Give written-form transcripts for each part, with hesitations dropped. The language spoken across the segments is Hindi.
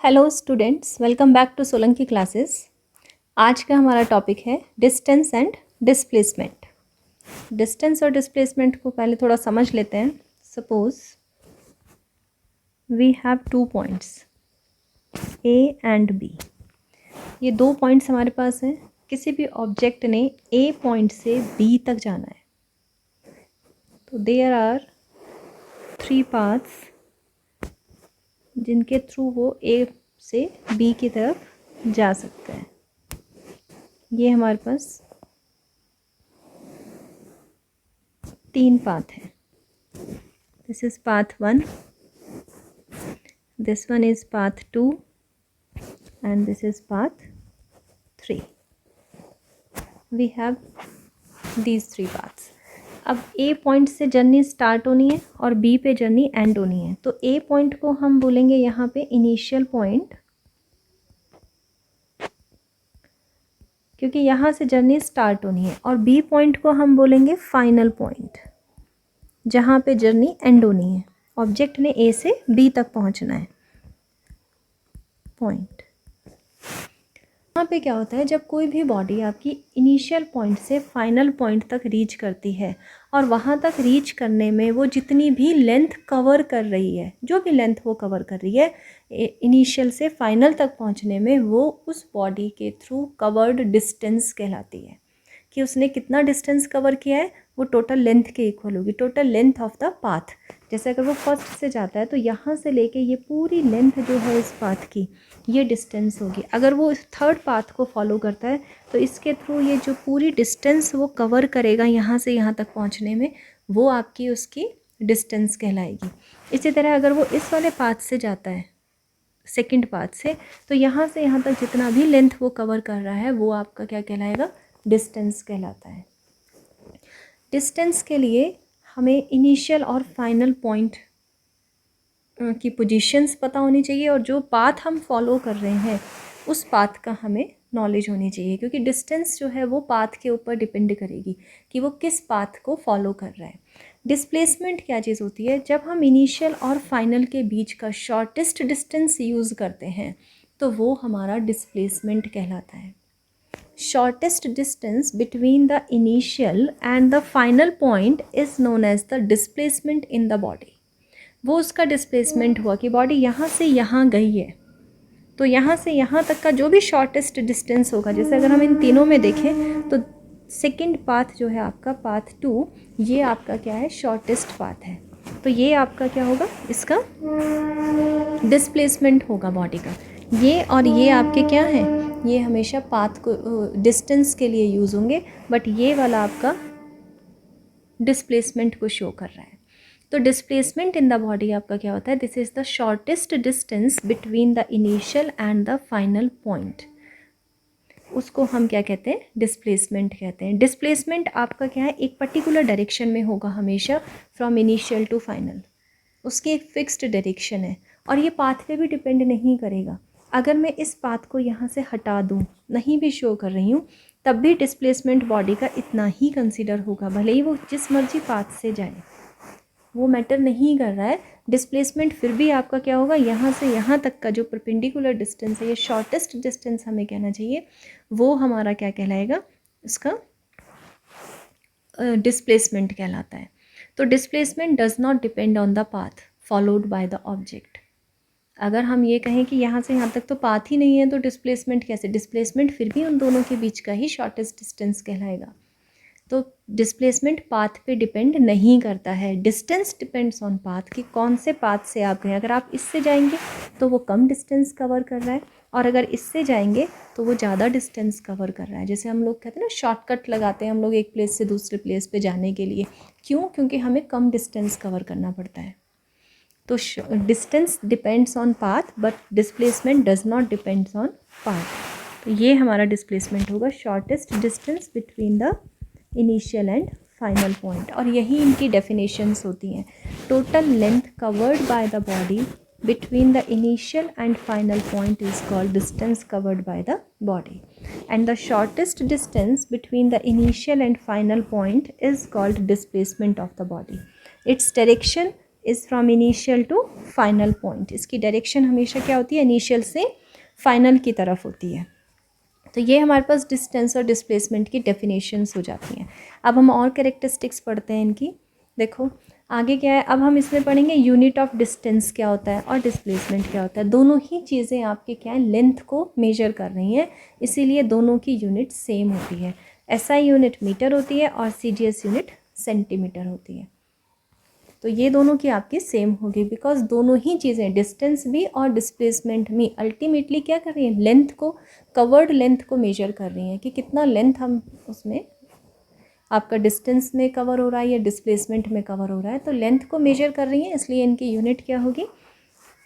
Hello students, welcome back to Solanki classes. आज का हमारा टॉपिक है डिस्टेंस एंड डिस्प्लेसमेंट। डिस्टेंस और डिस्प्लेसमेंट को पहले थोड़ा समझ लेते हैं। Suppose we have 2 points A and B. ये 2 पॉइंट्स हमारे पास हैं। किसी भी ऑब्जेक्ट ने ए पॉइंट से बी तक जाना है, तो देयर आर 3 पाथ्स जिनके थ्रू वो ए से बी की तरफ जा सकते हैं। ये हमारे पास 3 पाथ हैं। This is path 1, this one is path 2 and this is path 3. We have these 3 paths. अब ए पॉइंट से जर्नी स्टार्ट होनी है और बी पे जर्नी एंड होनी है, तो ए पॉइंट को हम बोलेंगे यहाँ पे इनिशियल पॉइंट, क्योंकि यहाँ से जर्नी स्टार्ट होनी है, और बी पॉइंट को हम बोलेंगे फाइनल पॉइंट, जहाँ पे जर्नी एंड होनी है। ऑब्जेक्ट ने ए से बी तक पहुँचना है पॉइंट। यहाँ पे क्या होता है, जब कोई भी बॉडी आपकी इनिशियल पॉइंट से फाइनल पॉइंट तक रीच करती है और वहाँ तक रीच करने में वो जितनी भी लेंथ कवर कर रही है, जो भी लेंथ वो कवर कर रही है इनिशियल से फाइनल तक पहुँचने में, वो उस बॉडी के थ्रू कवर्ड डिस्टेंस कहलाती है। कि उसने कितना डिस्टेंस कवर किया है, वो टोटल लेंथ के इक्वल होगी, total length of the path. जैसे अगर वो फर्स्ट से जाता है तो यहाँ से लेके ये पूरी लेंथ जो है इस पाथ की, ये डिस्टेंस होगी। अगर वो इस थर्ड पाथ को फॉलो करता है तो इसके थ्रू ये जो पूरी डिस्टेंस वो कवर करेगा यहाँ से यहाँ तक पहुँचने में, वो आपकी उसकी डिस्टेंस कहलाएगी। इसी तरह अगर वो इस वाले पाथ से जाता है, सेकंड पाथ से, तो यहाँ से यहाँ तक जितना भी लेंथ वो कवर कर रहा है, वो आपका क्या कहलाएगा, डिस्टेंस कहलाता है। डिस्टेंस के लिए हमें इनिशियल और फाइनल पॉइंट की पोजीशंस पता होनी चाहिए, और जो पाथ हम फॉलो कर रहे हैं उस पाथ का हमें नॉलेज होनी चाहिए, क्योंकि डिस्टेंस जो है वो पाथ के ऊपर डिपेंड करेगी कि वो किस पाथ को फॉलो कर रहा है। डिस्प्लेसमेंट क्या चीज़ होती है, जब हम इनिशियल और फाइनल के बीच का शॉर्टेस्ट डिस्टेंस यूज़ करते हैं तो वो हमारा डिस्प्लेसमेंट कहलाता है। Shortest distance between the initial and the final point is known as the displacement in the body. वो उसका डिस्प्लेसमेंट हुआ कि बॉडी यहाँ से यहाँ गई है, तो यहाँ से यहाँ तक का जो भी शॉर्टेस्ट डिस्टेंस होगा, जैसे अगर हम इन तीनों में देखें तो सेकंड पाथ जो है आपका पाथ 2, ये आपका क्या है, शॉर्टेस्ट पाथ है। तो ये आपका क्या होगा, इसका डिस्प्लेसमेंट होगा बॉडी का। ये और ये आपके क्या हैं, ये हमेशा पाथ को डिस्टेंस के लिए यूज़ होंगे, बट ये वाला आपका डिस्प्लेसमेंट को शो कर रहा है। तो डिस्प्लेसमेंट इन द बॉडी आपका क्या होता है, this is the shortest distance between the initial and the final point. उसको हम क्या कहते हैं, डिस्प्लेसमेंट कहते हैं। डिस्प्लेसमेंट आपका क्या है, एक पर्टिकुलर डायरेक्शन में होगा हमेशा, फ्रॉम इनिशियल टू फाइनल। उसकी एक फिक्स्ड डायरेक्शन है, और ये पाथ पे भी डिपेंड नहीं करेगा। अगर मैं इस पाथ को यहाँ से हटा दूँ, नहीं भी शो कर रही हूँ, तब भी डिस्प्लेसमेंट बॉडी का इतना ही कंसीडर होगा, भले ही वो जिस मर्जी पाथ से जाए, वो मैटर नहीं कर रहा है। डिस्प्लेसमेंट फिर भी आपका क्या होगा, यहाँ से यहाँ तक का जो परपेंडिकुलर डिस्टेंस है, ये शॉर्टेस्ट डिस्टेंस हमें कहना चाहिए, वो हमारा क्या कहलाएगा, इसका डिस्प्लेसमेंट कहलाता है। तो displacement does not depend on the path followed by the object. अगर हम ये कहें कि यहाँ से यहाँ तक तो पाथ ही नहीं है, तो डिस्प्लेसमेंट कैसे, डिस्प्लेसमेंट फिर भी उन दोनों के बीच का ही शॉर्टेस्ट डिस्टेंस कहलाएगा। तो डिस्प्लेसमेंट पाथ पे डिपेंड नहीं करता है, डिस्टेंस डिपेंड्स ऑन पाथ, कि कौन से पाथ से आप गए। अगर आप इससे जाएंगे तो वो कम डिस्टेंस कवर कर रहा है, और अगर इससे जाएंगे तो वो ज़्यादा डिस्टेंस कवर कर रहा है। जैसे हम लोग कहते हैं ना, शॉर्टकट लगाते हैं हम लोग एक प्लेस से दूसरे प्लेस पे जाने के लिए, क्यों, क्योंकि हमें कम डिस्टेंस कवर करना पड़ता है। तो distance depends on path, but displacement does not depends on path. तो ये हमारा डिस्प्लेसमेंट होगा, shortest distance between the initial and final point. और यही इनकी डेफिनेशंस होती हैं। Total length covered by the body between the initial and final point is called distance covered by the body, and the shortest distance between the initial and final point is called displacement of the body. Its direction is from initial to final point. इसकी डायरेक्शन हमेशा क्या होती है, इनिशियल से फाइनल की तरफ होती है। तो ये हमारे पास डिस्टेंस और डिस्प्लेसमेंट की डेफिनेशंस हो जाती हैं। अब हम और कैरेक्टरिस्टिक्स पढ़ते हैं इनकी। देखो आगे क्या है, अब हम इसमें पढ़ेंगे यूनिट ऑफ डिस्टेंस क्या होता है और डिस्प्लेसमेंट क्या होता है। दोनों ही चीज़ें आपके क्या है, लेंथ को मेजर कर रही हैं, इसीलिए दोनों की यूनिट सेम होती है। SI यूनिट मीटर होती है और CGS यूनिट सेंटीमीटर होती है। तो ये दोनों की आपकी सेम होगी, बिकॉज दोनों ही चीज़ें डिस्टेंस भी और डिस्प्लेसमेंट भी अल्टीमेटली क्या कर रही हैं, लेंथ को, कवर्ड लेंथ को मेजर कर रही हैं कि कितना लेंथ हम उसमें आपका डिस्टेंस में कवर हो रहा है या डिस्प्लेसमेंट में कवर हो रहा है। तो लेंथ को मेजर कर रही हैं, इसलिए इनकी यूनिट क्या होगी,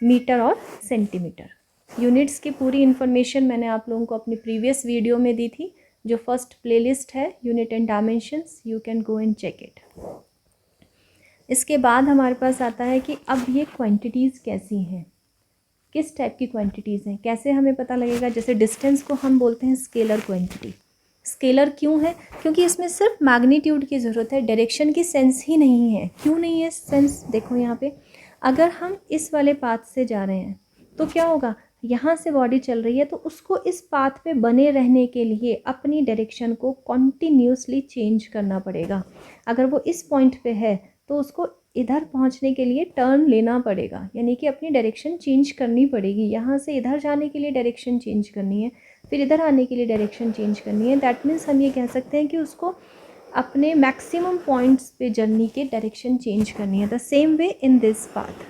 मीटर और सेंटीमीटर। यूनिट्स की पूरी इन्फॉर्मेशन मैंने आप लोगों को अपनी प्रीवियस वीडियो में दी थी, जो फर्स्ट प्लेलिस्ट है unit and dimensions, you can go and check it. इसके बाद हमारे पास आता है कि अब ये क्वांटिटीज़ कैसी हैं, किस टाइप की क्वांटिटीज़ हैं, कैसे हमें पता लगेगा। जैसे डिस्टेंस को हम बोलते हैं स्केलर क्वांटिटी। स्केलर क्यों है, क्योंकि इसमें सिर्फ मैग्नीट्यूड की ज़रूरत है, डायरेक्शन की सेंस ही नहीं है। क्यों नहीं है सेंस, देखो यहाँ पे अगर हम इस वाले पाथ से जा रहे हैं तो क्या होगा, यहाँ से बॉडी चल रही है तो उसको इस पाथ पे बने रहने के लिए अपनी डायरेक्शन को कॉन्टीन्यूसली चेंज करना पड़ेगा। अगर वो इस पॉइंट पे है तो उसको इधर पहुंचने के लिए टर्न लेना पड़ेगा, यानी कि अपनी डायरेक्शन चेंज करनी पड़ेगी। यहाँ से इधर जाने के लिए डायरेक्शन चेंज करनी है, फिर इधर आने के लिए डायरेक्शन चेंज करनी है। दैट मीन्स हम ये कह सकते हैं कि उसको अपने मैक्सिमम पॉइंट्स पे जर्नी के डायरेक्शन चेंज करनी है। The same way in this path,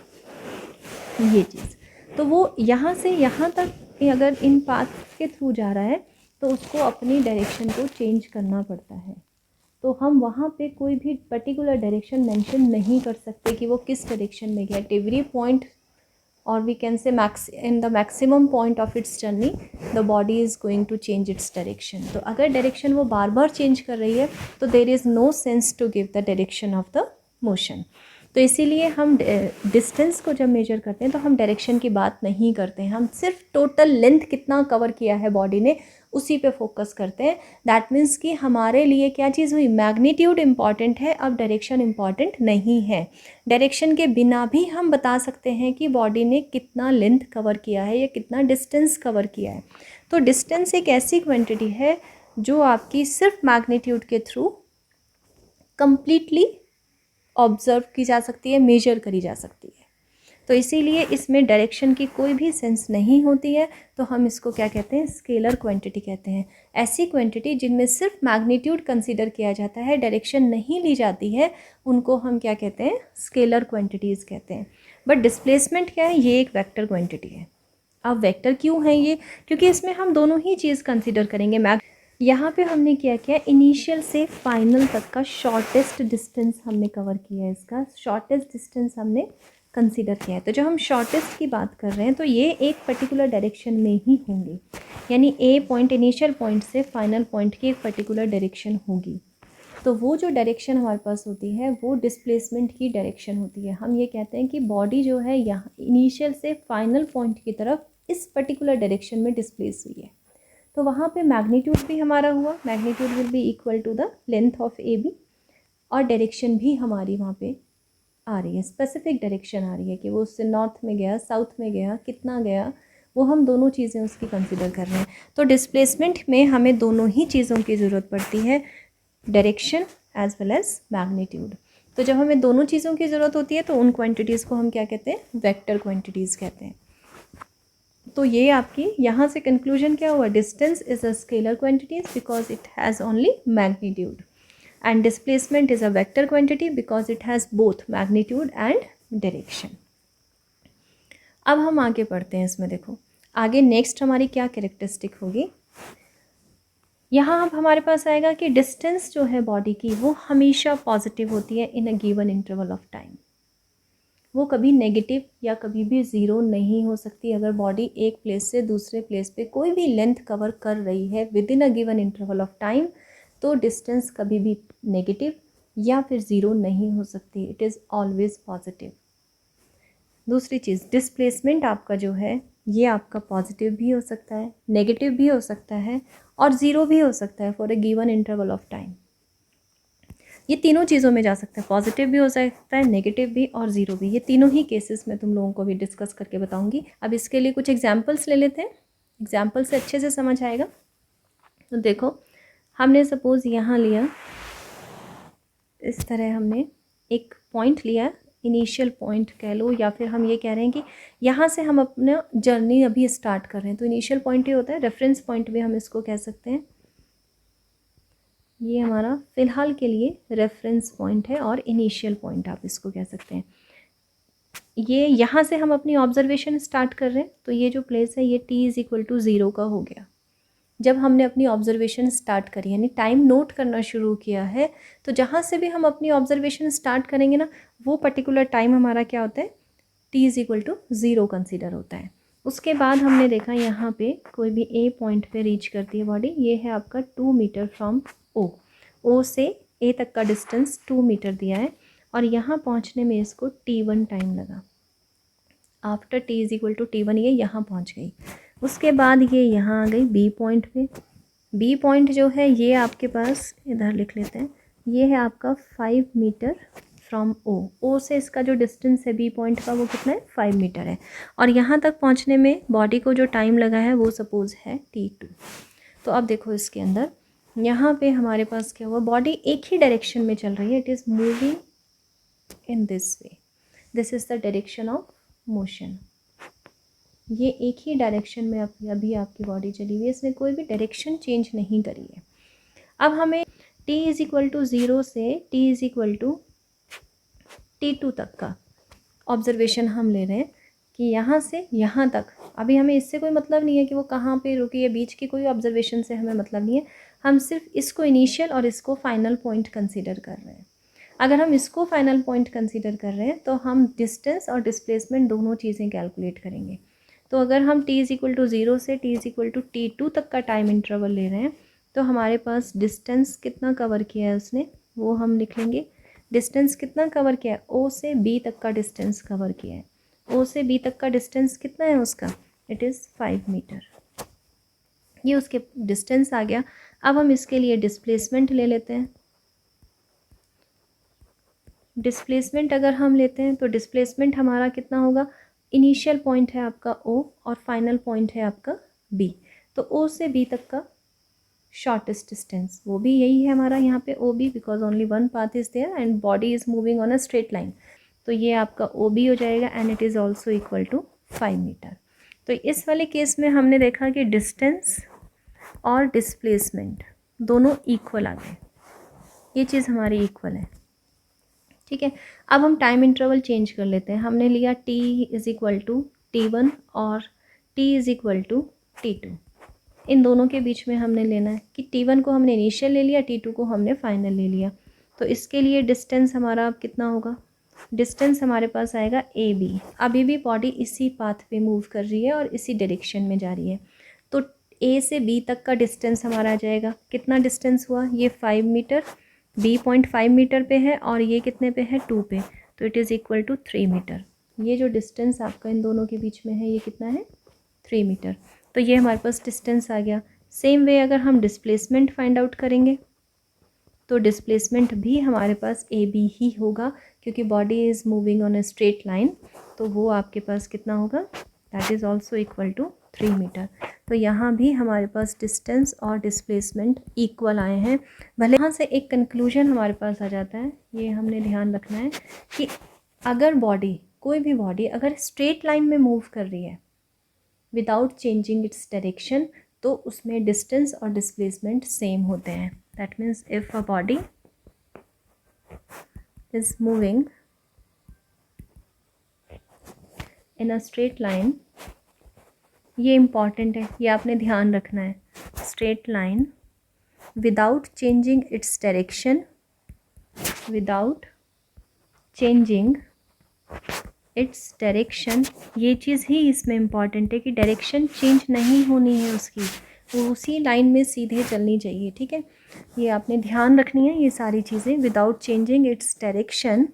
ये चीज़। तो वो यहाँ से यहाँ तक अगर इन पाथ के थ्रू जा रहा है तो उसको अपनी डायरेक्शन को चेंज करना पड़ता है। तो हम वहाँ पे कोई भी पर्टिकुलर डायरेक्शन मेंशन नहीं कर सकते कि वो किस डायरेक्शन में गया। एट एवरी पॉइंट, और we can say in the maximum point of its journey the body is going to change its direction. तो अगर डायरेक्शन वो बार बार चेंज कर रही है तो there is no sense to give the direction of the motion. तो इसीलिए हम डिस्टेंस को जब मेजर करते हैं तो हम डायरेक्शन की बात नहीं करते हैं, हम सिर्फ टोटल लेंथ कितना कवर किया है बॉडी ने उसी पे फोकस करते हैं। दैट मीन्स कि हमारे लिए क्या चीज़ हुई, मैग्नीट्यूड इम्पॉर्टेंट है, अब डायरेक्शन इम्पॉर्टेंट नहीं है। डायरेक्शन के बिना भी हम बता सकते हैं कि बॉडी ने कितना लेंथ कवर किया है या कितना डिस्टेंस कवर किया है। तो डिस्टेंस एक ऐसी क्वांटिटी है जो आपकी सिर्फ मैग्नीट्यूड के थ्रू कंप्लीटली ऑब्जर्व की जा सकती है, मेजर करी जा सकती है। तो इसीलिए इसमें डायरेक्शन की कोई भी सेंस नहीं होती है, तो हम इसको क्या कहते हैं, स्केलर क्वांटिटी कहते हैं। ऐसी क्वांटिटी जिनमें सिर्फ मैग्नीट्यूड कंसीडर किया जाता है, डायरेक्शन नहीं ली जाती है, उनको हम क्या कहते हैं, स्केलर क्वांटिटीज़ कहते हैं। बट डिस्प्लेसमेंट क्या है, ये एक वेक्टर क्वांटिटी है। अब वेक्टर क्यों है ये, क्योंकि इसमें हम दोनों ही चीज़ कंसिडर करेंगे। यहाँ पे हमने क्या किया, इनिशियल से फाइनल तक का शॉर्टेस्ट डिस्टेंस हमने कवर किया है, इसका शॉर्टेस्ट डिस्टेंस हमने कंसीडर किया है। तो जब हम शॉर्टेस्ट की बात कर रहे हैं तो ये एक पर्टिकुलर डायरेक्शन में ही होंगी, यानी ए पॉइंट इनिशियल पॉइंट से फाइनल पॉइंट की एक पर्टिकुलर डायरेक्शन होगी। तो वो जो डायरेक्शन हमारे पास होती है वो डिस्प्लेसमेंट की डायरेक्शन होती है। हम ये कहते हैं कि बॉडी जो है यहाँ इनिशियल से फाइनल पॉइंट की तरफ इस पर्टिकुलर डायरेक्शन में डिस्प्लेस हुई है। तो वहाँ पे मैग्नीट्यूड भी हमारा हुआ, magnitude will be equal to the length of A B, और डायरेक्शन भी हमारी वहाँ पे आ रही है, स्पेसिफिक डायरेक्शन आ रही है कि वो उससे नॉर्थ में गया, साउथ में गया, कितना गया, वो हम दोनों चीज़ें उसकी कंसिडर कर रहे हैं। तो डिस्प्लेसमेंट में हमें दोनों ही चीज़ों की ज़रूरत पड़ती है, direction as well as magnitude. तो जब हमें दोनों चीज़ों की ज़रूरत होती है तो उन क्वांटिटीज़ को हम क्या कहते हैं, वेक्टर क्वांटिटीज़ कहते हैं। तो ये आपकी यहाँ से कंक्लूजन क्या हुआ, distance is a scalar quantities because it has only magnitude, and displacement is a vector quantity because it has both magnitude and direction। अब हम आगे पढ़ते हैं इसमें। देखो आगे नेक्स्ट हमारी क्या कैरेक्टरिस्टिक होगी, यहाँ अब हमारे पास आएगा कि डिस्टेंस जो है बॉडी की वो हमेशा पॉजिटिव होती है in a given interval of time. वो कभी नेगेटिव या कभी भी ज़ीरो नहीं हो सकती। अगर बॉडी एक प्लेस से दूसरे प्लेस पे कोई भी लेंथ कवर कर रही है with in a given interval of time, तो डिस्टेंस कभी भी नेगेटिव या फिर ज़ीरो नहीं हो सकती, इट इज़ ऑलवेज पॉजिटिव। दूसरी चीज़, डिस्प्लेसमेंट आपका जो है ये आपका पॉजिटिव भी हो सकता है, नेगेटिव भी हो सकता है और ज़ीरो भी हो सकता है for a given interval of time. ये तीनों चीज़ों में जा सकता है, पॉजिटिव भी हो सकता है, नेगेटिव भी और ज़ीरो भी। ये तीनों ही केसेस मैं तुम लोगों को भी डिस्कस करके बताऊंगी। अब इसके लिए कुछ एग्जांपल्स ले लेते हैं, एग्जांपल से अच्छे से समझ आएगा। तो देखो, हमने सपोज़ यहाँ लिया, इस तरह हमने एक पॉइंट लिया, इनिशियल पॉइंट कह लो, या फिर हम ये कह रहे हैं कि यहाँ से हम अपना जर्नी अभी स्टार्ट कर रहे हैं। तो इनिशियल पॉइंट ये होता है, रेफरेंस पॉइंट भी हम इसको कह सकते हैं। ये हमारा फ़िलहाल के लिए रेफरेंस पॉइंट है और इनिशियल पॉइंट आप इसको कह सकते हैं। ये यहाँ से हम अपनी ऑब्जर्वेशन स्टार्ट कर रहे हैं, तो ये जो प्लेस है ये t=0 का हो गया। जब हमने अपनी ऑब्जर्वेशन स्टार्ट करी, यानी टाइम नोट करना शुरू किया है, तो जहाँ से भी हम अपनी ऑब्जर्वेशन स्टार्ट करेंगे ना, वो पर्टिकुलर टाइम हमारा क्या होता है, t=0 कंसिडर होता है। उसके बाद हमने देखा यहाँ पे कोई भी ए पॉइंट पे रीच करती है बॉडी। ये है आपका 2 मीटर फ्रॉम ओ से ए तक का डिस्टेंस 2 मीटर दिया है, और यहाँ पहुँचने में इसको t1 टाइम लगा। आफ्टर t=t1 ये यहाँ पहुँच गई। उसके बाद ये यहाँ आ गई बी पॉइंट पे। बी पॉइंट जो है ये आपके पास, इधर लिख लेते हैं, ये है आपका 5 मीटर फ्रॉम ओ से इसका जो डिस्टेंस है बी पॉइंट का वो कितना है, 5 मीटर है। और यहाँ तक पहुँचने में बॉडी को जो टाइम लगा है वो सपोज़ है t2। तो अब देखो इसके अंदर यहाँ पे हमारे पास क्या हुआ, बॉडी एक ही डायरेक्शन में चल रही है, it is moving in this way, this is the direction of motion. ये एक ही डायरेक्शन में अभी आपकी बॉडी चली हुई है, इसने कोई भी डायरेक्शन चेंज नहीं करी है। अब हमें t=0 से t=t2 तक का ऑब्जर्वेशन हम ले रहे हैं कि यहाँ से यहाँ तक। अभी हमें इससे कोई मतलब नहीं है कि वो कहाँ पे रुकी है, बीच की कोई ऑब्जर्वेशन से हमें मतलब नहीं है। हम सिर्फ इसको इनिशियल और इसको फाइनल पॉइंट कंसीडर कर रहे हैं। अगर हम इसको फाइनल पॉइंट कंसीडर कर रहे हैं तो हम डिस्टेंस और डिस्प्लेसमेंट दोनों चीज़ें कैलकुलेट करेंगे। तो अगर हम t=0 से t=t2 तक का टाइम इंटरवल ले रहे हैं, तो हमारे पास डिस्टेंस कितना कवर किया है उसने, वो हम लिख लेंगे। डिस्टेंस कितना कवर किया है, ओ से बी तक का डिस्टेंस कवर किया है। ओ से बी तक का डिस्टेंस कितना है उसका, इट इज़ 5 मीटर। ये उसके डिस्टेंस आ गया। अब हम इसके लिए डिस्प्लेसमेंट ले लेते हैं। डिस्प्लेसमेंट अगर हम लेते हैं तो डिस्प्लेसमेंट हमारा कितना होगा, इनिशियल पॉइंट है आपका ओ और फाइनल पॉइंट है आपका बी। तो ओ से बी तक का शॉर्टेस्ट डिस्टेंस वो भी यही है हमारा यहाँ पे O B, because only one path is there and body is moving on a straight line. तो ये आपका ओ बी हो जाएगा and it is also equal to 5 meter. तो इस वाले केस में हमने देखा कि डिस्टेंस और डिस्प्लेसमेंट दोनों इक्वल आ गए, ये चीज़ हमारी इक्वल है। ठीक है, अब हम टाइम इंटरवल चेंज कर लेते हैं। हमने लिया t=t1 और t=t2। इन दोनों के बीच में हमने लेना है कि t1 को हमने इनिशियल ले लिया, t2 को हमने फाइनल ले लिया। तो इसके लिए डिस्टेंस हमारा अब कितना होगा, डिस्टेंस हमारे पास आएगा ए बी। अभी भी बॉडी इसी पाथ पे मूव कर रही है और इसी डायरेक्शन में जा रही है। तो ए से बी तक का डिस्टेंस हमारा आ जाएगा, कितना डिस्टेंस हुआ, ये 5 मीटर, बी पॉइंट 5 मीटर पे है और ये कितने पे है, 2 पे। तो it is equal to 3 meter. ये जो डिस्टेंस आपका इन दोनों के बीच में है ये कितना है, 3 मीटर। तो ये हमारे पास डिस्टेंस आ गया। सेम वे अगर हम डिस्प्लेसमेंट फाइंड आउट करेंगे तो डिस्प्लेसमेंट भी हमारे पास ए बी ही होगा, क्योंकि body is moving on a straight line. तो वो आपके पास कितना होगा, that is also equal to 3 meter. तो यहाँ भी हमारे पास डिस्टेंस और डिस्प्लेसमेंट इक्वल आए हैं। भले यहाँ से एक कंक्लूजन हमारे पास आ जाता है, ये हमने ध्यान रखना है कि अगर बॉडी, कोई भी बॉडी अगर स्ट्रेट लाइन में मूव कर रही है विदाउट चेंजिंग इट्स डायरेक्शन, तो उसमें डिस्टेंस और डिस्प्लेसमेंट सेम होते हैं। That means if a body is moving in a straight line, ये इम्पॉर्टेंट है, ये आपने ध्यान रखना है, straight line without changing its direction, without changing its direction, ये चीज़ ही इसमें इम्पॉर्टेंट है कि डायरेक्शन चेंज नहीं होनी है उसकी, वो उसी लाइन में सीधे चलनी चाहिए। ठीक है, ये आपने ध्यान रखनी है ये सारी चीज़ें। Without changing its direction,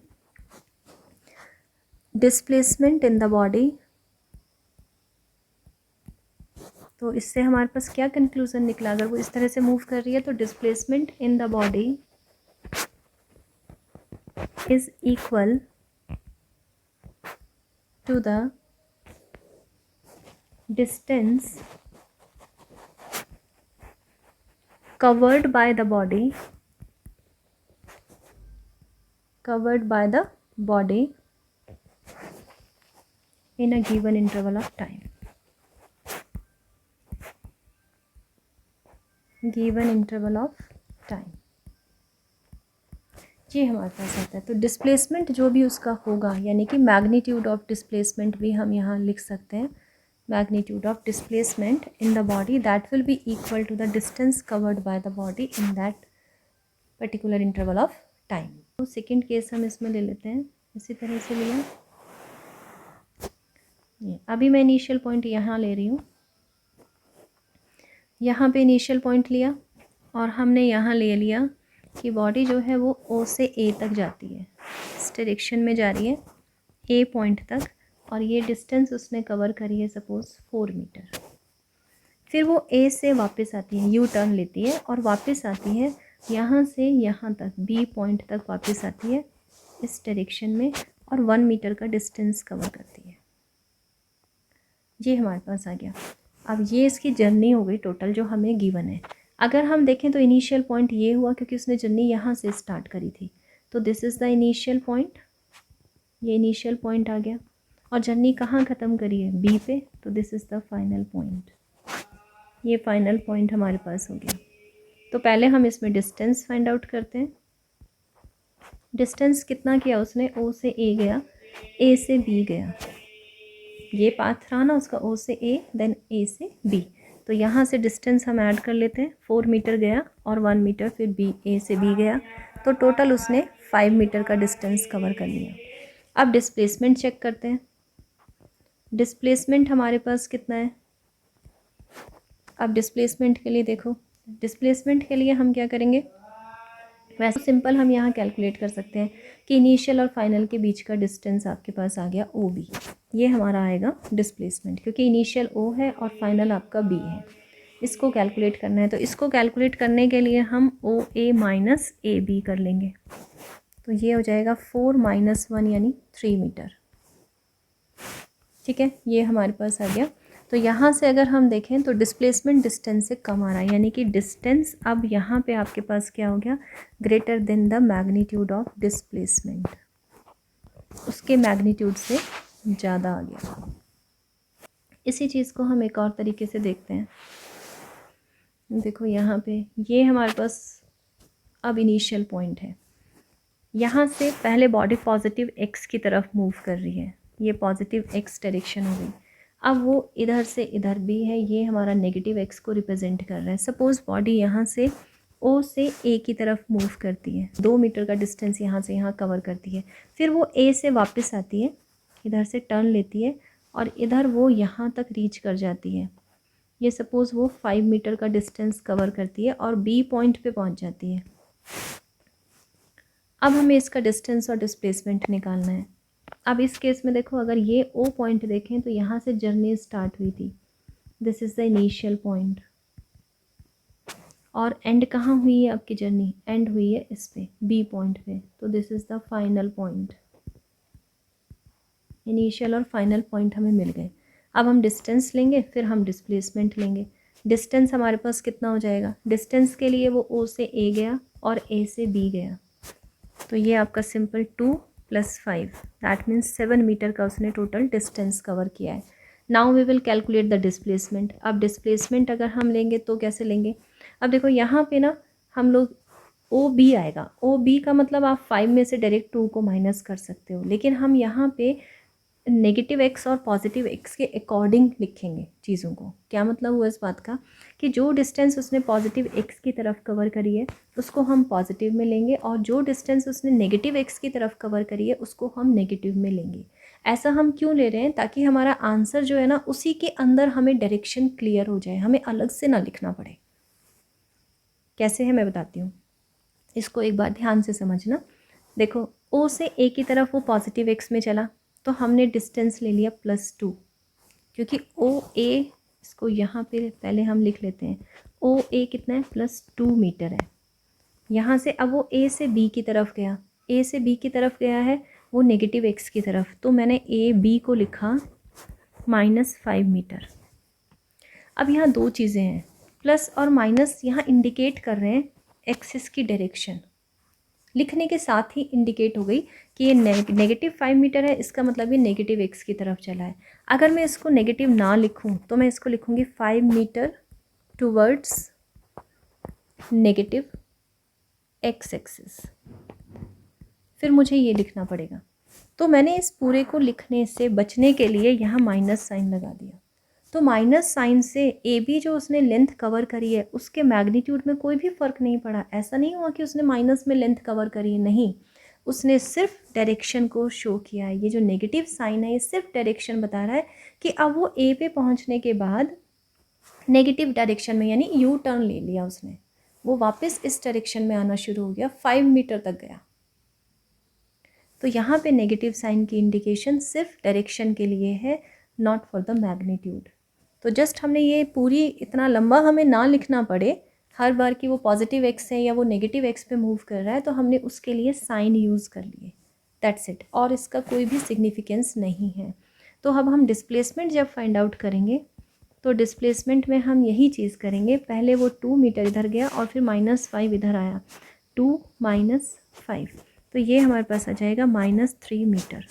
displacement in the body. तो इससे हमारे पास क्या कंक्लूजन निकला, अगर वो इस तरह से मूव कर रही है तो displacement in the body is equal to the distance covered by the body in a given interval of time. ये हमारे पास आता है। तो डिस्प्लेसमेंट जो भी उसका होगा, यानी कि मैग्नीट्यूड ऑफ डिस्प्लेसमेंट भी हम यहाँ लिख सकते हैं, magnitude of displacement in the body that will be equal to the distance covered by the body in that particular interval of time. तो सेकेंड केस हम इसमें ले लेते हैं, इसी तरह से लिया। अभी मैं इनिशियल पॉइंट यहाँ ले रही हूँ, यहाँ पे इनिशियल पॉइंट लिया और हमने यहाँ ले लिया कि बॉडी जो है वो ओ से ए तक जाती है, इस डायरेक्शन में जा रही है ए पॉइंट तक, और ये डिस्टेंस उसने कवर करी है सपोज़ 4 मीटर। फिर वो ए से वापस आती है, यू टर्न लेती है और वापस आती है यहाँ से यहाँ तक, बी पॉइंट तक वापस आती है इस डायरेक्शन में, और 1 मीटर का डिस्टेंस कवर करती है। ये हमारे पास आ गया। अब ये इसकी जर्नी हो गई टोटल जो हमें गिवन है। अगर हम देखें तो इनिशियल पॉइंट ये हुआ क्योंकि उसने जर्नी यहाँ से स्टार्ट करी थी, तो this is the initial point, ये इनिशियल पॉइंट आ गया, और जर्नी कहाँ ख़त्म करी है, बी पे, तो this is the final point. ये फाइनल पॉइंट हमारे पास हो गया। तो पहले हम इसमें डिस्टेंस फाइंड आउट करते हैं। डिस्टेंस कितना किया उसने, ओ से ए गया, ए से बी गया, ये पाथ रहा ना उसका, ओ से ए देन ए से बी, तो यहाँ से डिस्टेंस हम ऐड कर लेते हैं। 4 मीटर गया और 1 मीटर फिर बी, ए से बी गया, तो टोटल उसने 5 मीटर का डिस्टेंस कवर कर लिया। अब डिस्प्लेसमेंट चेक करते हैं। डिस्प्लेसमेंट हमारे पास कितना है। अब डिस्प्लेसमेंट के लिए देखो, डिस्प्लेसमेंट के लिए हम क्या करेंगे, वैसे सिंपल हम यहाँ कैलकुलेट कर सकते हैं कि इनिशियल और फाइनल के बीच का डिस्टेंस आपके पास आ गया ओ बी, ये हमारा आएगा डिस्प्लेसमेंट, क्योंकि इनिशियल ओ है और फाइनल आपका बी है। इसको कैलकुलेट करना है, तो इसको कैलकुलेट करने के लिए हम ओ ए माइनस ए बी कर लेंगे, तो ये हो जाएगा 4 - 1 यानी 3 मीटर। ठीक है, ये हमारे पास आ गया। तो यहाँ से अगर हम देखें तो डिस्प्लेसमेंट डिस्टेंस से कम आ रहा है, यानी कि डिस्टेंस अब यहाँ पे आपके पास क्या हो गया, greater than the magnitude of displacement, उसके मैग्नीट्यूड से ज़्यादा आ गया। इसी चीज़ को हम एक और तरीके से देखते हैं। देखो यहाँ पे ये हमारे पास अब इनिशियल पॉइंट है, यहाँ से पहले बॉडी पॉजिटिव एक्स की तरफ मूव कर रही है, ये पॉजिटिव एक्स डायरेक्शन हो गई। अब वो इधर से इधर भी है, ये हमारा नेगेटिव एक्स को रिप्रेजेंट कर रहा है। सपोज़ बॉडी यहाँ से ओ से ए की तरफ मूव करती है, 2 मीटर का डिस्टेंस यहाँ से यहाँ कवर करती है, फिर वो ए से वापस आती है, इधर से टर्न लेती है और इधर वो यहाँ तक रीच कर जाती है। ये सपोज़ वो 5 मीटर का डिस्टेंस कवर करती है और बी पॉइंट पे पहुँच जाती है। अब हमें इसका डिस्टेंस और डिस्प्लेसमेंट निकालना है। अब इस केस में देखो, अगर ये ओ पॉइंट देखें तो यहाँ से जर्नी स्टार्ट हुई थी, this is the initial point, और एंड कहाँ हुई है आपकी जर्नी, एंड हुई है इस पे बी पॉइंट पे, तो this is the final point. Initial और फाइनल पॉइंट हमें मिल गए। अब हम डिस्टेंस लेंगे, फिर हम डिस्प्लेसमेंट लेंगे। डिस्टेंस हमारे पास कितना हो जाएगा, डिस्टेंस के लिए वो ओ से ए गया और ए से बी गया, तो ये आपका सिंपल 2 + 5 दैट मीन्स 7 मीटर का उसने टोटल डिस्टेंस कवर किया है। Now we will calculate the displacement. अब डिस्प्लेसमेंट अगर हम लेंगे तो कैसे लेंगे, अब देखो यहाँ पे ना हम लोग ओ बी आएगा, ओ बी का मतलब आप 5 में से डायरेक्ट 2 को माइनस कर सकते हो, लेकिन हम यहाँ पे नेगेटिव एक्स और पॉजिटिव एक्स के अकॉर्डिंग लिखेंगे चीज़ों को। क्या मतलब हुआ इस बात का कि जो डिस्टेंस उसने पॉजिटिव एक्स की तरफ कवर करी है उसको हम पॉजिटिव में लेंगे, और जो डिस्टेंस उसने नेगेटिव एक्स की तरफ कवर करी है उसको हम नेगेटिव में लेंगे। ऐसा हम क्यों ले रहे हैं, ताकि हमारा आंसर जो है ना उसी के अंदर हमें डायरेक्शन क्लियर हो जाए, हमें अलग से ना लिखना पड़े। कैसे है मैं बताती हूँ, इसको एक बार ध्यान से समझना। देखो ओ से ए की तरफ वो पॉजिटिव एक्स में चला, तो हमने डिस्टेंस ले लिया +2, क्योंकि ओ ए, इसको यहाँ पे पहले हम लिख लेते हैं, ओ ए कितना है +2 मीटर है। यहाँ से अब वो ए से बी की तरफ गया, ए से बी की तरफ गया है वो नेगेटिव एक्स की तरफ, तो मैंने ए बी को लिखा -5 मीटर। अब यहाँ दो चीज़ें हैं, प्लस और माइनस यहाँ इंडिकेट कर रहे हैं एक्सिस की डायरेक्शन, लिखने के साथ ही इंडिकेट हो गई कि ये -5 मीटर है, इसका मतलब ये नेगेटिव एक्स की तरफ चला है। अगर मैं इसको नेगेटिव ना लिखूं तो मैं इसको लिखूंगी 5 meter towards negative x axis, फिर मुझे ये लिखना पड़ेगा। तो मैंने इस पूरे को लिखने से बचने के लिए यहाँ माइनस साइन लगा दिया। तो माइनस साइन से ए बी जो उसने लेंथ कवर करी है उसके मैग्नीट्यूड में कोई भी फ़र्क नहीं पड़ा। ऐसा नहीं हुआ कि उसने माइनस में लेंथ कवर करी है, नहीं, उसने सिर्फ डायरेक्शन को शो किया है। ये जो नेगेटिव साइन है ये सिर्फ डायरेक्शन बता रहा है कि अब वो ए पे पहुंचने के बाद नेगेटिव डायरेक्शन में यानी यू टर्न ले लिया उसने, वो वापस इस डायरेक्शन में आना शुरू हो गया, 5 मीटर तक गया। तो यहाँ पे नेगेटिव साइन की इंडिकेशन सिर्फ डायरेक्शन के लिए है, नॉट फॉर द मैग्नीट्यूड। तो जस्ट हमने ये पूरी इतना लंबा हमें ना लिखना पड़े हर बार कि वो पॉजिटिव एक्स है या वो नेगेटिव एक्स पे मूव कर रहा है, तो हमने उसके लिए साइन यूज़ कर लिए, दैट्स इट, और इसका कोई भी सिग्निफिकेंस नहीं है। तो अब हम डिस्प्लेसमेंट जब फाइंड आउट करेंगे तो डिस्प्लेसमेंट में हम यही चीज़ करेंगे, पहले वो 2 मीटर इधर गया और फिर -5 इधर आया, 2 - 5, तो ये हमारे पास आ जाएगा -3 मीटर।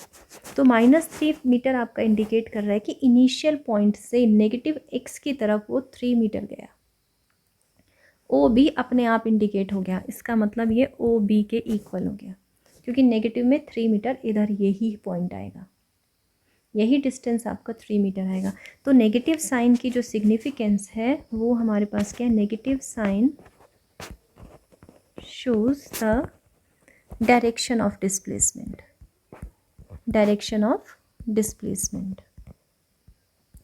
तो -3 मीटर आपका इंडिकेट कर रहा है कि इनिशियल पॉइंट से नेगेटिव एक्स की तरफ वो 3 मीटर गया। ओ बी अपने आप इंडिकेट हो गया, इसका मतलब ये ओ बी के इक्वल हो गया, क्योंकि नेगेटिव में 3 मीटर इधर यही पॉइंट आएगा, यही डिस्टेंस आपका 3 मीटर आएगा। तो नेगेटिव साइन की जो सिग्निफिकेंस है वो हमारे पास क्या है, negative sign shows the direction of displacement, direction of displacement,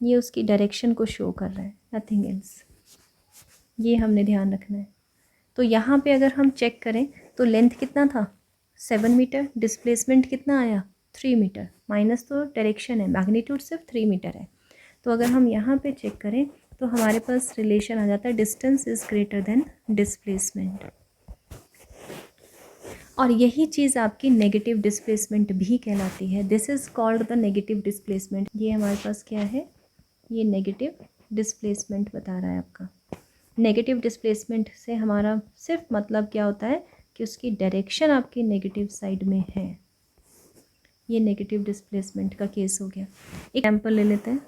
ये उसकी डायरेक्शन को शो कर रहा है, नथिंग एल्स। ये हमने ध्यान रखना है। तो यहाँ पे अगर हम चेक करें तो लेंथ कितना था 7 मीटर, डिस्प्लेसमेंट कितना आया 3 मीटर, माइनस तो डायरेक्शन है, मैग्नीट्यूड सिर्फ 3 मीटर है। तो अगर हम यहाँ पे चेक करें तो हमारे पास रिलेशन आ जाता है distance is greater than displacement, और यही चीज़ आपकी नेगेटिव डिस्प्लेसमेंट भी कहलाती है। This is called the negative displacement. ये हमारे पास क्या है, ये नेगेटिव डिस्प्लेसमेंट बता रहा है आपका। नेगेटिव डिस्प्लेसमेंट से हमारा सिर्फ मतलब क्या होता है कि उसकी डायरेक्शन आपकी नेगेटिव साइड में है। ये नेगेटिव डिस्प्लेसमेंट का केस हो गया। एक एग्जाम्पल ले लेते हैं।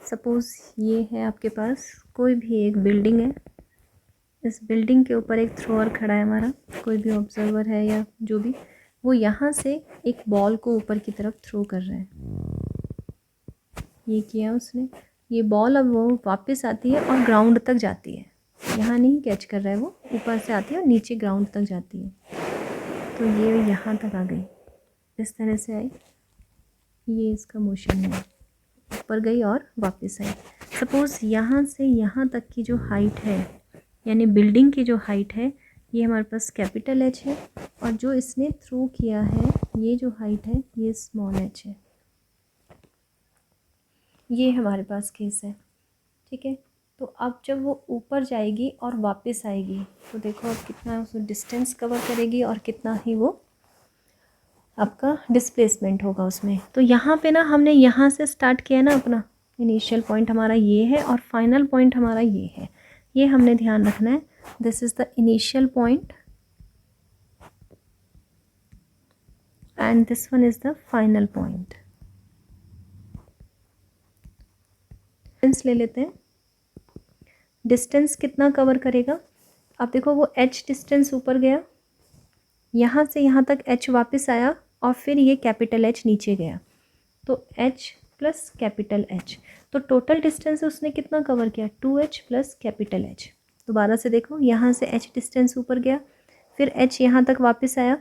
सपोज़ ये है आपके पास कोई भी एक बिल्डिंग है, इस बिल्डिंग के ऊपर एक थ्रोअर खड़ा है हमारा, कोई भी ऑब्जर्वर है या जो भी, वो यहाँ से एक बॉल को ऊपर की तरफ थ्रो कर रहा है। ये किया उसने, ये बॉल अब वो वापस आती है और ग्राउंड तक जाती है, यहाँ नहीं कैच कर रहा है, वो ऊपर से आती है और नीचे ग्राउंड तक जाती है। तो ये यहाँ तक आ गई, इस तरह से आई, ये इसका मोशन है, ऊपर गई और वापस आई। सपोज़ यहाँ से यहाँ तक की जो हाइट है, यानी बिल्डिंग की जो हाइट है, ये हमारे पास कैपिटल एच है, और जो इसने थ्रो किया है ये जो हाइट है ये स्मॉल एच है। ये हमारे पास केस है, ठीक है। तो अब जब वो ऊपर जाएगी और वापस आएगी तो देखो अब कितना उसको डिस्टेंस कवर करेगी और कितना ही वो आपका डिस्प्लेसमेंट होगा उसमें। तो यहाँ पे ना हमने यहाँ से स्टार्ट किया ना, अपना इनिशियल पॉइंट हमारा ये है और फाइनल पॉइंट हमारा ये है, ये हमने ध्यान रखना है। This is the initial point and this one is the final point. Distance ले लेते हैं, डिस्टेंस कितना कवर करेगा। अब देखो वो h डिस्टेंस ऊपर गया, यहाँ से यहाँ तक h वापस आया और फिर ये कैपिटल H नीचे गया, तो h प्लस कैपिटल H, तो टोटल डिस्टेंस उसने कितना कवर किया 2h प्लस कैपिटल H। दोबारा से देखो, यहाँ से h डिस्टेंस ऊपर गया, फिर h यहाँ तक वापस आया,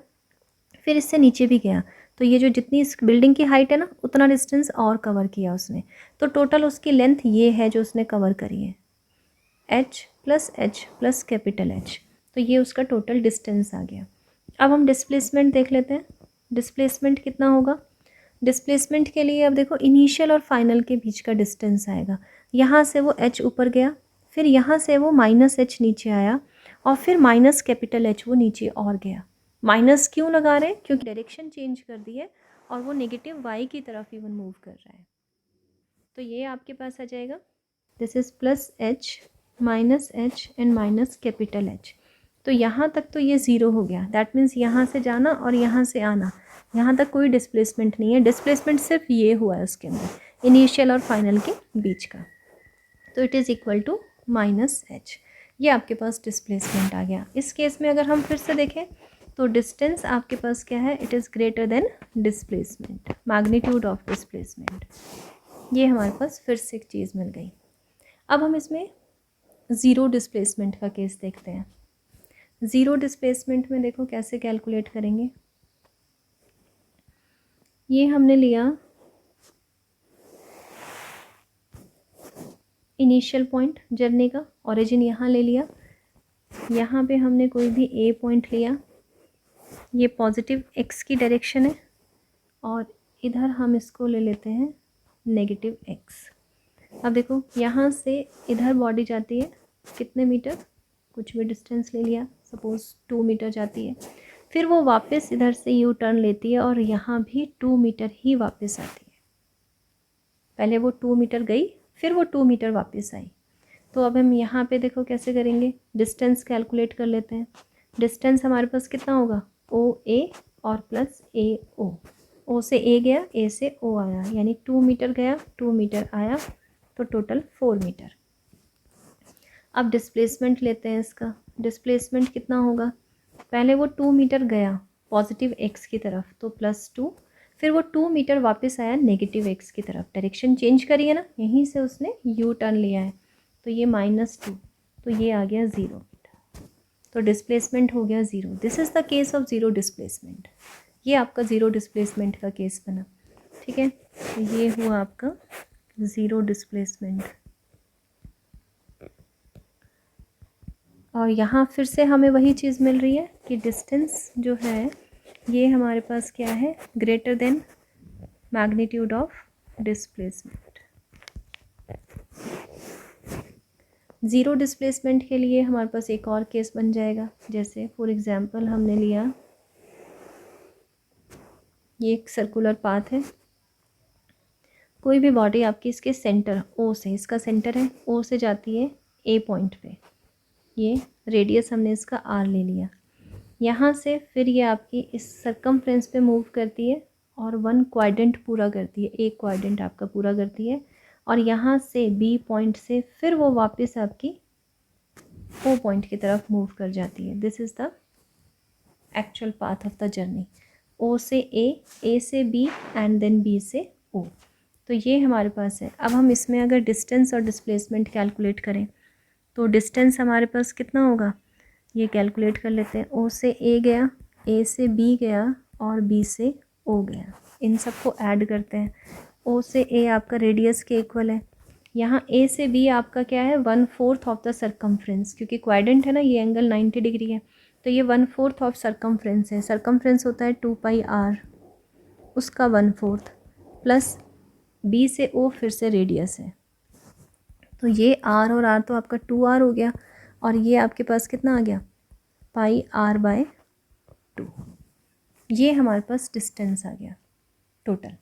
फिर इससे नीचे भी गया, तो ये जो जितनी इस बिल्डिंग की हाइट है ना उतना डिस्टेंस और कवर किया उसने। तो टोटल उसकी लेंथ ये है जो उसने कवर करी है, h प्लस कैपिटल H, तो ये उसका टोटल डिस्टेंस आ गया। अब हम डिस्प्लेसमेंट देख लेते हैं, डिस्प्लेसमेंट कितना होगा। डिस्प्लेसमेंट के लिए अब देखो इनिशियल और फाइनल के बीच का डिस्टेंस आएगा, यहाँ से वो h ऊपर गया, फिर यहाँ से वो -h नीचे आया और फिर माइनस कैपिटल H वो नीचे और गया, माइनस क्यों लगा रहे हैं? क्योंकि डायरेक्शन चेंज कर दी है और वो नेगेटिव y की तरफ इवन मूव कर रहा है। तो ये आपके पास आ जाएगा, this is plus h minus h and minus capital H। तो यहाँ तक तो ये ज़ीरो हो गया, दैट मीन्स यहाँ से जाना और यहाँ से आना, यहाँ तक कोई डिस्प्लेसमेंट नहीं है। डिस्प्लेसमेंट सिर्फ ये हुआ है उसके अंदर, इनिशियल और फाइनल के बीच का। तो it is equal to minus h। ये आपके पास डिस्प्लेसमेंट आ गया। इस केस में अगर हम फिर से देखें तो डिस्टेंस आपके पास क्या है, it is greater than displacement, magnitude of displacement. ये हमारे पास फिर से एक चीज़ मिल गई। अब हम इसमें ज़ीरो डिस्प्लेसमेंट का केस देखते हैं। ज़ीरो डिस्प्लेसमेंट में देखो कैसे कैलकुलेट करेंगे। ये हमने लिया इनिशियल पॉइंट जर्नी का, ओरिजिन यहाँ ले लिया, यहाँ पे हमने कोई भी ए पॉइंट लिया, ये पॉजिटिव एक्स की डायरेक्शन है, और इधर हम इसको ले लेते हैं नेगेटिव एक्स। अब देखो यहाँ से इधर बॉडी जाती है कितने मीटर, कुछ भी डिस्टेंस ले लिया, सपोज़ 2 मीटर जाती है, फिर वो वापस इधर से यू टर्न लेती है और यहाँ भी 2 मीटर ही वापस आती है। पहले वो 2 मीटर गई, फिर वो 2 मीटर वापस आई। तो अब हम यहाँ पे देखो कैसे करेंगे, डिस्टेंस कैलकुलेट कर लेते हैं। डिस्टेंस हमारे पास कितना होगा, ओ ए और प्लस ए ओ। ओ से ए गया, ए से ओ आया, यानी 2 मीटर गया, 2 मीटर आया, तो टोटल 4 मीटर। अब डिस्प्लेसमेंट लेते हैं इसका। डिस्प्लेसमेंट कितना होगा, पहले वो 2 मीटर गया पॉजिटिव एक्स की तरफ, तो +2, फिर वो 2 मीटर वापस आया नेगेटिव एक्स की तरफ, डायरेक्शन चेंज करी है ना, यहीं से उसने यू टर्न लिया है, तो ये -2, तो ये आ गया 0 मीटर। तो डिस्प्लेसमेंट हो गया 0। This is the case of zero displacement. ये आपका ज़ीरो डिस्प्लेसमेंट का केस बना, ठीक है। तो ये हुआ आपका ज़ीरो डिस्प्लेसमेंट। और यहाँ फिर से हमें वही चीज़ मिल रही है कि डिस्टेंस जो है ये हमारे पास क्या है, greater than magnitude of displacement. Zero displacement के लिए हमारे पास एक और केस बन जाएगा, जैसे फॉर एग्जांपल हमने लिया ये एक सर्कुलर पाथ है, कोई भी बॉडी आपकी इसके सेंटर ओ से, इसका सेंटर है ओ से जाती है ए पॉइंट पे, ये रेडियस हमने इसका आर ले लिया, यहाँ से फिर ये आपकी इस सरकमफ्रेंस पे मूव करती है और 1 क्वाड्रेंट पूरा करती है, एक क्वाड्रेंट आपका पूरा करती है, और यहाँ से बी पॉइंट से फिर वो वापस आपकी ओ पॉइंट की तरफ मूव कर जाती है। This is the actual path of the journey, O से ए से बी एंड देन बी से ओ। तो ये हमारे पास है। अब हम इसमें अगर डिस्टेंस और डिस्प्लेसमेंट कैलकुलेट करें तो डिस्टेंस हमारे पास कितना होगा, ये कैलकुलेट कर लेते हैं। ओ से ए गया, ए से बी गया और बी से ओ गया, इन सबको ऐड करते हैं। ओ से ए आपका रेडियस के इक्वल है, यहाँ ए से बी आपका क्या है, 1/4 ऑफ द सरकमफ्रेंस, क्योंकि क्वाड्रेंट है ना, ये एंगल 90 डिग्री है, तो ये 1/4 ऑफ सरकमफ्रेंस है। सरकमफ्रेंस होता है 2πr, उसका 1/4 प्लस बी से ओ फिर से रेडियस है, तो ये आर और आर तो आपका 2r हो गया, और ये आपके पास कितना आ गया, πr/2। ये हमारे पास डिस्टेंस आ गया टोटल।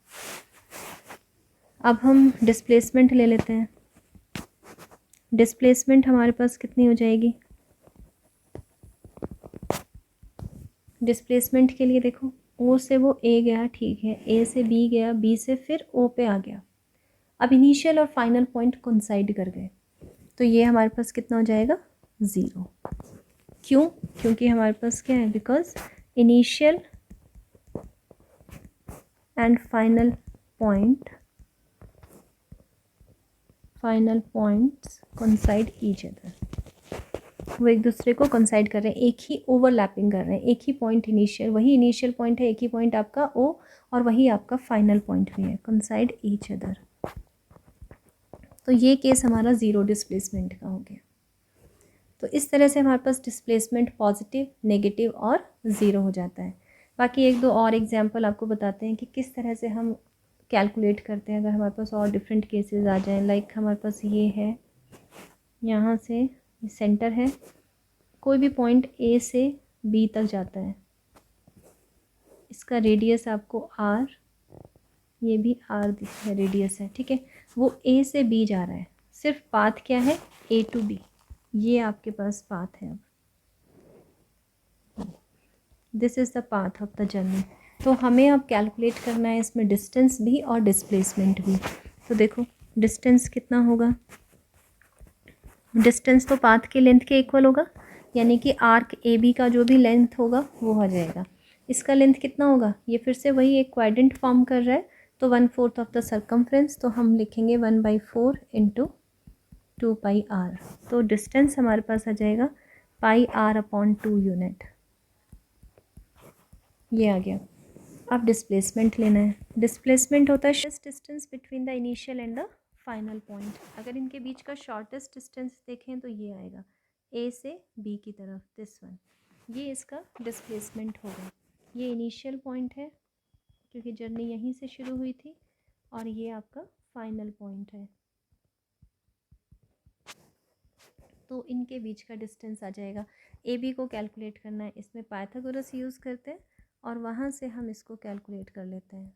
अब हम डिस्प्लेसमेंट ले लेते हैं। डिस्प्लेसमेंट हमारे पास कितनी हो जाएगी, डिस्प्लेसमेंट के लिए देखो ओ से वो ए गया, ठीक है, ए से बी गया, बी से फिर ओ पे आ गया, अब इनिशियल और फाइनल पॉइंट कोइंसाइड कर गए, तो ये हमारे पास कितना हो जाएगा, 0। क्यों, क्योंकि हमारे पास क्या है, because initial and final points coincide each other, वो एक दूसरे को कोइंसाइड कर रहे हैं, एक ही ओवरलैपिंग कर रहे हैं, एक ही पॉइंट इनिशियल, वही इनिशियल पॉइंट है, एक ही पॉइंट आपका ओ, और वही आपका फाइनल पॉइंट भी है, कोइंसाइड ईच अदर। तो ये केस हमारा ज़ीरो डिस्प्लेसमेंट का हो गया। तो इस तरह से हमारे पास डिस्प्लेसमेंट पॉजिटिव, नेगेटिव और ज़ीरो हो जाता है। बाकी एक दो और एग्जांपल आपको बताते हैं कि किस तरह से हम कैलकुलेट करते हैं अगर हमारे पास और डिफरेंट केसेस आ जाएं। लाइक हमारे पास ये है, यहाँ से सेंटर है, कोई भी पॉइंट ए से बी तक जाता है, इसका रेडियस आपको आर, ये भी आर रेडियस है, ठीक है। वो ए से बी जा रहा है, सिर्फ पाथ क्या है, ए टू बी, ये आपके पास पाथ है। अब this is the path of the journey. तो हमें अब कैलकुलेट करना है इसमें डिस्टेंस भी और डिस्प्लेसमेंट भी। तो देखो डिस्टेंस कितना होगा, डिस्टेंस तो पाथ के लेंथ के इक्वल होगा, यानी कि आर्क ए बी का जो भी लेंथ होगा वो हो जाएगा। इसका लेंथ कितना होगा, ये फिर से वही एक क्वाड्रेंट फॉर्म कर रहा है, तो 1/4 ऑफ द सर्कमफ्रेंस, तो हम लिखेंगे 1/4 इंटू 2πr। तो डिस्टेंस हमारे पास आ जाएगा πr/2 यूनिट, ये आ गया। अब डिस्प्लेसमेंट लेना है। डिस्प्लेसमेंट होता है distance between the initial and the final point. अगर इनके बीच का शॉर्टेस्ट डिस्टेंस देखें तो ये आएगा ए से बी की तरफ, दिस वन, ये इसका डिस्प्लेसमेंट होगा। ये इनिशियल पॉइंट है क्योंकि जर्नी यहीं से शुरू हुई थी, और ये आपका फाइनल पॉइंट है, तो इनके बीच का डिस्टेंस आ जाएगा। ए बी को कैलकुलेट करना है, इसमें पाइथागोरस यूज़ करते हैं और वहाँ से हम इसको कैलकुलेट कर लेते हैं।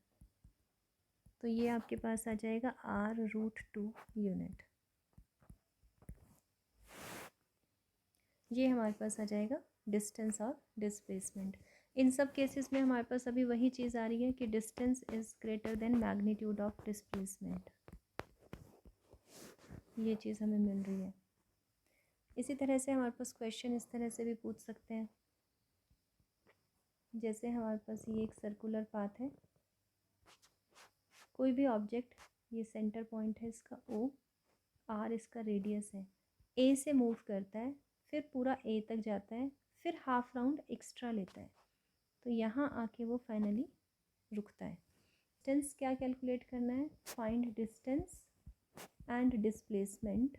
तो ये आपके पास आ जाएगा r√2 यूनिट, ये हमारे पास आ जाएगा डिस्टेंस और डिस्प्लेसमेंट। इन सब केसेस में हमारे पास अभी वही चीज़ आ रही है कि distance is greater than magnitude of displacement, ये चीज़ हमें मिल रही है। इसी तरह से हमारे पास क्वेश्चन इस तरह से भी पूछ सकते हैं, जैसे हमारे पास ये एक सर्कुलर पाथ है, कोई भी ऑब्जेक्ट, ये सेंटर पॉइंट है इसका O, R इसका रेडियस है, A से मूव करता है, फिर पूरा A तक जाता है, फिर हाफ राउंड एक्स्ट्रा लेता है, तो यहाँ आके वो फाइनली रुकता है। डिस्टेंस क्या कैलकुलेट करना है, फाइंड डिस्टेंस एंड डिस्प्लेसमेंट,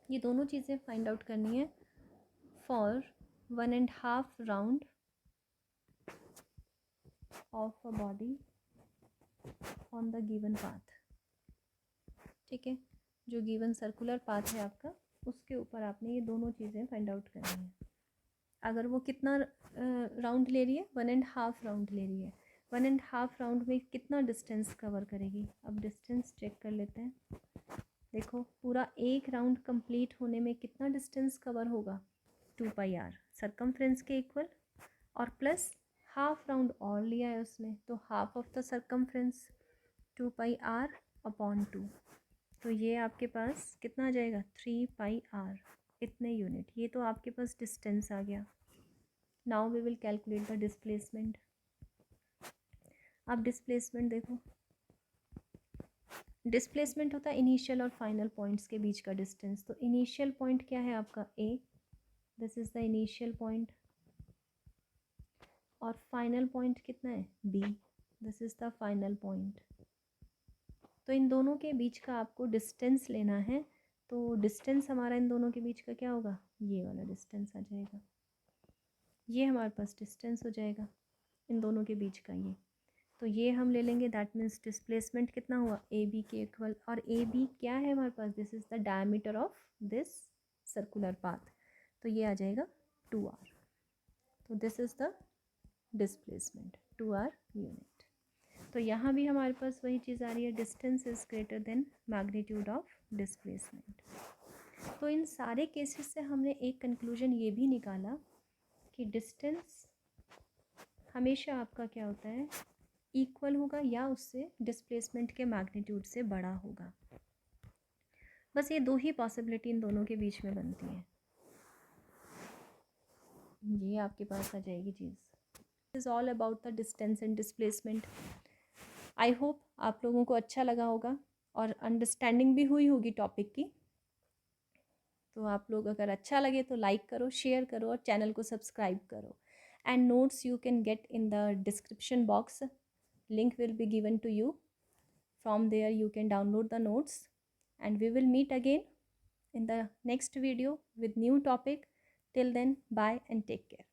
ये दोनों चीज़ें फाइंड आउट करनी है for 1.5 round of a body on the given path, ठीक है। जो गिवन सर्कुलर पाथ है आपका, उसके ऊपर आपने ये दोनों चीज़ें फाइंड आउट करनी है। अगर वो कितना राउंड ले रही है, 1.5 राउंड ले रही है, 1.5 राउंड में कितना डिस्टेंस कवर करेगी। अब डिस्टेंस चेक कर लेते हैं। देखो पूरा एक राउंड कंप्लीट होने में कितना डिस्टेंस कवर होगा, 2πr सर्कमफ्रेंस के इक्वल, और प्लस हाफ राउंड और लिया है उसने, तो half of the circumference 2πr/2, तो ये आपके पास कितना आ जाएगा, 3πr, इतने यूनिट। ये तो आपके पास डिस्टेंस आ गया। Now we will calculate the displacement. अब डिस्प्लेसमेंट देखो, डिस्प्लेसमेंट होता है इनिशियल और फाइनल पॉइंट्स के बीच का डिस्टेंस। तो इनिशियल पॉइंट क्या है आपका A, this is the initial point, और फाइनल पॉइंट कितना है B, this is the final point. तो इन दोनों के बीच का आपको डिस्टेंस लेना है, तो डिस्टेंस हमारा इन दोनों के बीच का क्या होगा, ये वाला डिस्टेंस आ जाएगा, ये हमारे पास डिस्टेंस हो जाएगा इन दोनों के बीच का ये। तो ये हम ले लेंगे, दैट मीन्स डिस्प्लेसमेंट कितना हुआ, ए बी के इक्वल, और ए बी क्या है हमारे पास, this is the diameter of this circular path, तो ये आ जाएगा 2r। तो this is the displacement 2r unit. तो यहाँ भी हमारे पास वही चीज़ आ रही है, distance is greater than magnitude of displacement. तो इन सारे केसेस से हमने एक कंक्लूजन ये भी निकाला कि डिस्टेंस हमेशा आपका क्या होता है, इक्वल होगा या उससे डिस्प्लेसमेंट के मैग्नीट्यूड से बड़ा होगा। बस ये दो ही पॉसिबिलिटी इन दोनों के बीच में बनती है, ये आपके पास आ जाएगी चीज़। Is all about the distance and displacement. I hope आप लोगों को अच्छा लगा होगा और अंडरस्टैंडिंग भी हुई होगी टॉपिक की। तो आप लोग अगर अच्छा लगे तो लाइक करो, शेयर करो और चैनल को सब्सक्राइब करो। And notes you can get in the description box, link will be given to you. From there you can download the notes, and we will meet again in the next video with new topic. Till then, bye and take care.